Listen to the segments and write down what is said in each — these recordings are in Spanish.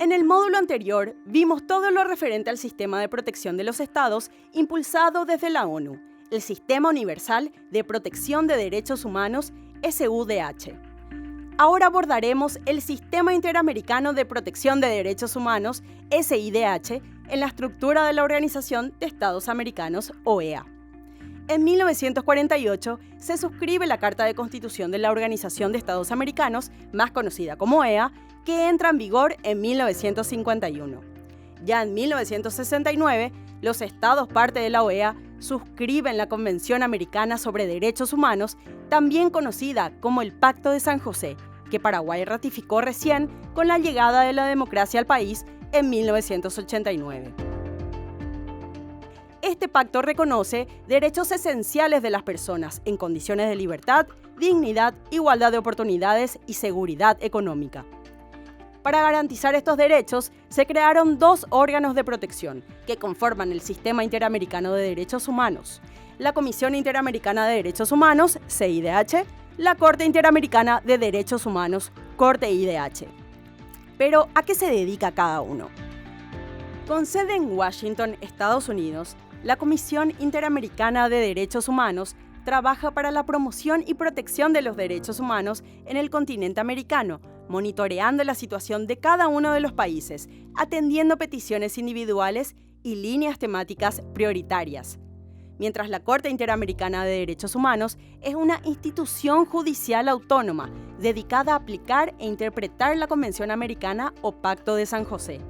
En el módulo anterior vimos todo lo referente al sistema de protección de los estados impulsado desde la ONU, el Sistema Universal de Protección de Derechos Humanos, SUDH. Ahora abordaremos el Sistema Interamericano de Protección de Derechos Humanos, SIDH, en la estructura de la Organización de Estados Americanos, OEA. En 1948 se suscribe la Carta de Constitución de la Organización de Estados Americanos, más conocida como OEA, que entra en vigor en 1951. Ya en 1969, los estados parte de la OEA suscriben la Convención Americana sobre Derechos Humanos, también conocida como el Pacto de San José, que Paraguay ratificó recién con la llegada de la democracia al país en 1989. Este pacto reconoce derechos esenciales de las personas en condiciones de libertad, dignidad, igualdad de oportunidades y seguridad económica. Para garantizar estos derechos, se crearon dos órganos de protección que conforman el Sistema Interamericano de Derechos Humanos: la Comisión Interamericana de Derechos Humanos, CIDH, la Corte Interamericana de Derechos Humanos, Corte IDH. Pero, ¿a qué se dedica cada uno? Con sede en Washington, Estados Unidos, la Comisión Interamericana de Derechos Humanos trabaja para la promoción y protección de los derechos humanos en el continente americano, monitoreando la situación de cada uno de los países, atendiendo peticiones individuales y líneas temáticas prioritarias. Mientras la Corte Interamericana de Derechos Humanos es una institución judicial autónoma dedicada a aplicar e interpretar la Convención Americana o Pacto de San José.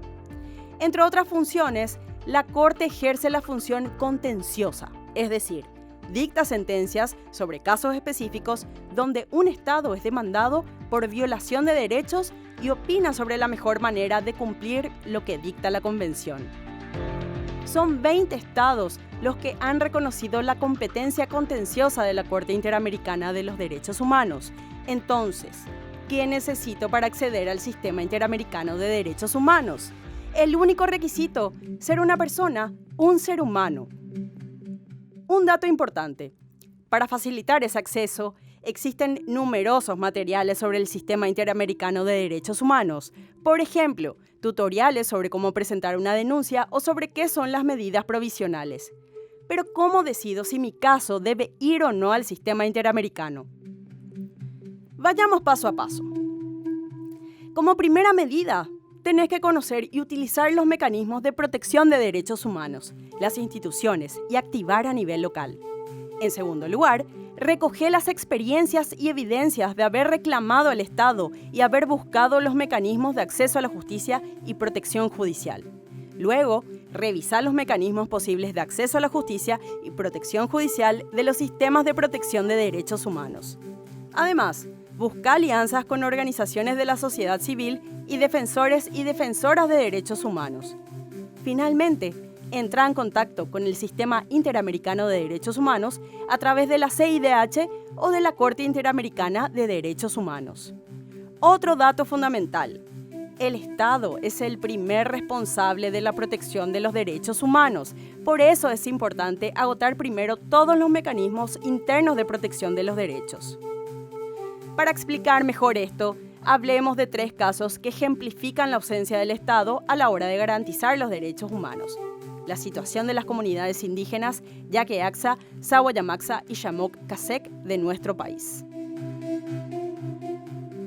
Entre otras funciones, la Corte ejerce la función contenciosa, es decir, dicta sentencias sobre casos específicos donde un Estado es demandado por violación de derechos y opina sobre la mejor manera de cumplir lo que dicta la Convención. Son 20 estados los que han reconocido la competencia contenciosa de la Corte Interamericana de los Derechos Humanos. Entonces, ¿qué necesito para acceder al Sistema Interamericano de Derechos Humanos? El único requisito: ser una persona, un ser humano. Un dato importante: para facilitar ese acceso, existen numerosos materiales sobre el Sistema Interamericano de Derechos Humanos. Por ejemplo, tutoriales sobre cómo presentar una denuncia o sobre qué son las medidas provisionales. Pero ¿cómo decido si mi caso debe ir o no al Sistema Interamericano? Vayamos paso a paso. Como primera medida, tenés que conocer y utilizar los mecanismos de protección de derechos humanos, las instituciones y activar a nivel local. En segundo lugar, recoger las experiencias y evidencias de haber reclamado al Estado y haber buscado los mecanismos de acceso a la justicia y protección judicial. Luego, revisar los mecanismos posibles de acceso a la justicia y protección judicial de los sistemas de protección de derechos humanos. Además, busca alianzas con organizaciones de la sociedad civil y defensores y defensoras de derechos humanos. Finalmente, entra en contacto con el Sistema Interamericano de Derechos Humanos a través de la CIDH o de la Corte Interamericana de Derechos Humanos. Otro dato fundamental: el Estado es el primer responsable de la protección de los derechos humanos. Por eso es importante agotar primero todos los mecanismos internos de protección de los derechos. Para explicar mejor esto, hablemos de 3 casos que ejemplifican la ausencia del Estado a la hora de garantizar los derechos humanos: la situación de las comunidades indígenas Yaque-Axta, Sawa-Yamaksa y Yamoc-Casec de nuestro país.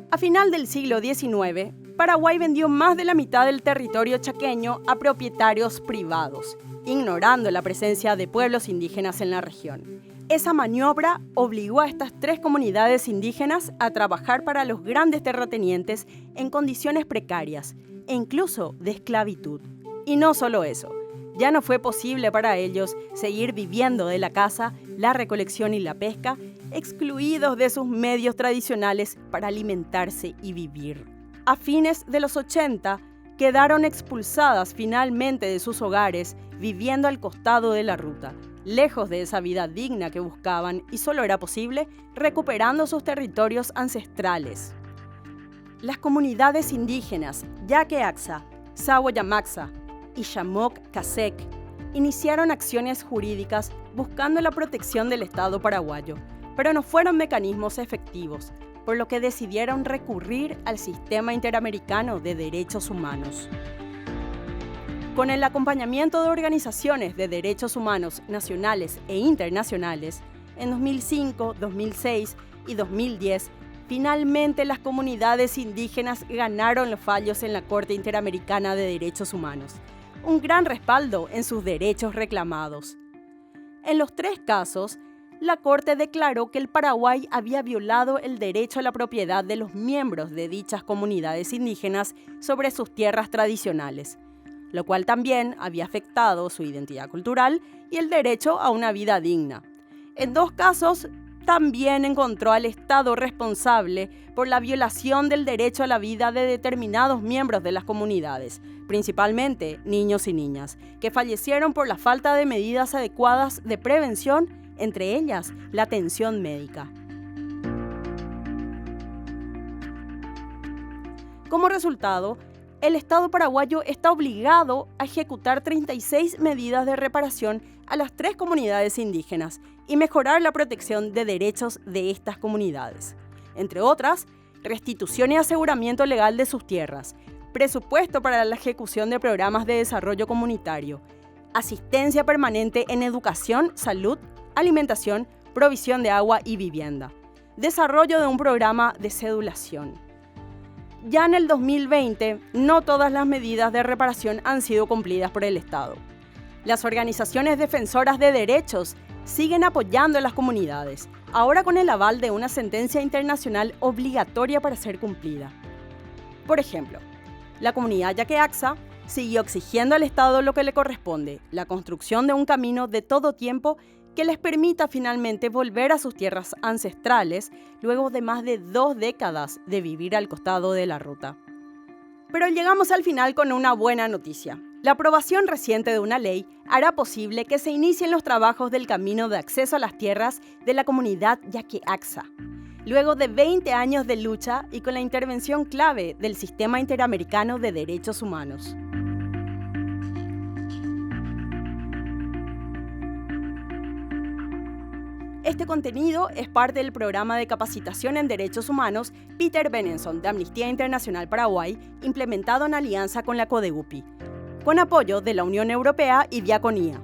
A final del siglo XIX, Paraguay vendió más de la mitad del territorio chaqueño a propietarios privados, ignorando la presencia de pueblos indígenas en la región. Esa maniobra obligó a estas 3 comunidades indígenas a trabajar para los grandes terratenientes en condiciones precarias e incluso de esclavitud. Y no solo eso, ya no fue posible para ellos seguir viviendo de la caza, la recolección y la pesca, excluidos de sus medios tradicionales para alimentarse y vivir. A fines de los 80, quedaron expulsadas finalmente de sus hogares, viviendo al costado de la ruta, lejos de esa vida digna que buscaban, y solo era posible recuperando sus territorios ancestrales. Las comunidades indígenas Yaque-Axta, Sawa-Yamaksa y Yamoc-Casec iniciaron acciones jurídicas buscando la protección del Estado paraguayo, pero no fueron mecanismos efectivos, por lo que decidieron recurrir al Sistema Interamericano de Derechos Humanos. Con el acompañamiento de organizaciones de derechos humanos nacionales e internacionales, en 2005, 2006 y 2010, finalmente las comunidades indígenas ganaron los fallos en la Corte Interamericana de Derechos Humanos, un gran respaldo en sus derechos reclamados. En los 3 casos, la Corte declaró que el Paraguay había violado el derecho a la propiedad de los miembros de dichas comunidades indígenas sobre sus tierras tradicionales, lo cual también había afectado su identidad cultural y el derecho a una vida digna. En 2 casos, también encontró al Estado responsable por la violación del derecho a la vida de determinados miembros de las comunidades, principalmente niños y niñas, que fallecieron por la falta de medidas adecuadas de prevención, entre ellas la atención médica. Como resultado, el Estado paraguayo está obligado a ejecutar 36 medidas de reparación a las 3 comunidades indígenas y mejorar la protección de derechos de estas comunidades. Entre otras, restitución y aseguramiento legal de sus tierras, presupuesto para la ejecución de programas de desarrollo comunitario, asistencia permanente en educación, salud, alimentación, provisión de agua y vivienda, desarrollo de un programa de cedulación. Ya en el 2020, no todas las medidas de reparación han sido cumplidas por el Estado. Las organizaciones defensoras de derechos siguen apoyando a las comunidades, ahora con el aval de una sentencia internacional obligatoria para ser cumplida. Por ejemplo, la comunidad Yaqueaxa siguió exigiendo al Estado lo que le corresponde, la construcción de un camino de todo tiempo que les permita finalmente volver a sus tierras ancestrales luego de más de 2 décadas de vivir al costado de la ruta. Pero llegamos al final con una buena noticia. La aprobación reciente de una ley hará posible que se inicien los trabajos del camino de acceso a las tierras de la comunidad Yaqueaxa, luego de 20 años de lucha y con la intervención clave del Sistema Interamericano de Derechos Humanos. Este contenido es parte del programa de capacitación en derechos humanos Peter Benenson de Amnistía Internacional Paraguay, implementado en alianza con la CODEUPI, con apoyo de la Unión Europea y Diaconía.